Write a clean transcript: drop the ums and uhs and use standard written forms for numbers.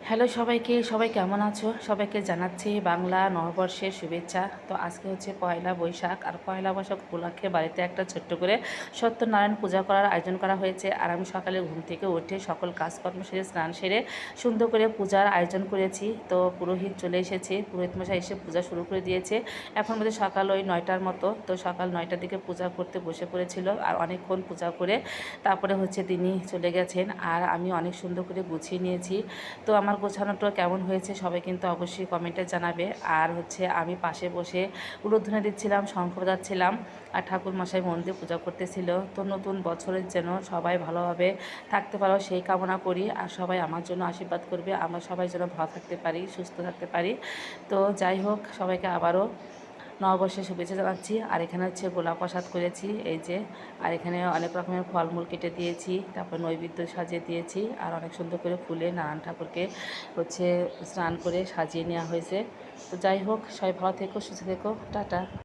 Hello সবাইকে, সবাই কেমন আছো? সবাইকে জানাচ্ছি বাংলা নববর্ষের শুভেচ্ছা। তো আজকে হচ্ছে পয়লা বৈশাখ, আর পয়লা বৈশাখ উপলক্ষে বাড়িতে একটা ছোট্ট করে সত্যনারায়ণ পূজা করার আয়োজন করা হয়েছে। আর আমি সকালে ঘুম থেকে উঠে সকল কাজকর্ম সেরে স্নান সেরে সুন্দর করে পূজার আয়োজন করেছি। তো পুরোহিত চলে এসেছে, পুরোহিত মশাই এসে পূজা শুরু করে দিয়েছে। এখন বোধহয় সকাল ওই 9টার মতো। তো সকাল 9টার দিকে পূজা করতে বসে পড়েছিল, আর অনেকক্ষণ পূজা করে তারপরে হচ্ছে তিনি চলে গেছেন। আর আমি অনেক সুন্দর করে গুছিয়ে নিয়েছি। তো আমার গোছানোটা কেমন হয়েছে সবাই কিন্তু অবশ্যই কমেন্টে জানাবে। আর হচ্ছে আমি পাশে বসে উলুধ্বনি দিচ্ছিলাম, শঙ্খ বাজাচ্ছিলাম, আর ঠাকুর মশাই মন দিয়ে পূজা করতেছিল। তো নতুন বছরের যেন সবাই ভালোভাবে থাকতে পারো সেই কামনা করি, আর সবাই আমার জন্য আশীর্বাদ করবে, আমরা সবাই যেন ভালো থাকতে পারি, সুস্থ থাকতে পারি। তো যাই হোক, সবাইকে আবারও নববর্ষের শুভেচ্ছা জানাচ্ছি। আর এখানে হচ্ছে গোলা প্রসাদ করেছি, এই যে। আর এখানে অনেক রকমের ফলমূল কেটে দিয়েছি, তারপর নৈবেদ্য সাজিয়ে দিয়েছি, আর অনেক সুন্দর করে ফুলে নারায়ণ ঠাকুরকে হচ্ছে স্নান করে সাজিয়ে নেওয়া হয়েছে। তো যাই হোক, সবাই ভালো থেকো, সুস্থ থেকো, টাটা।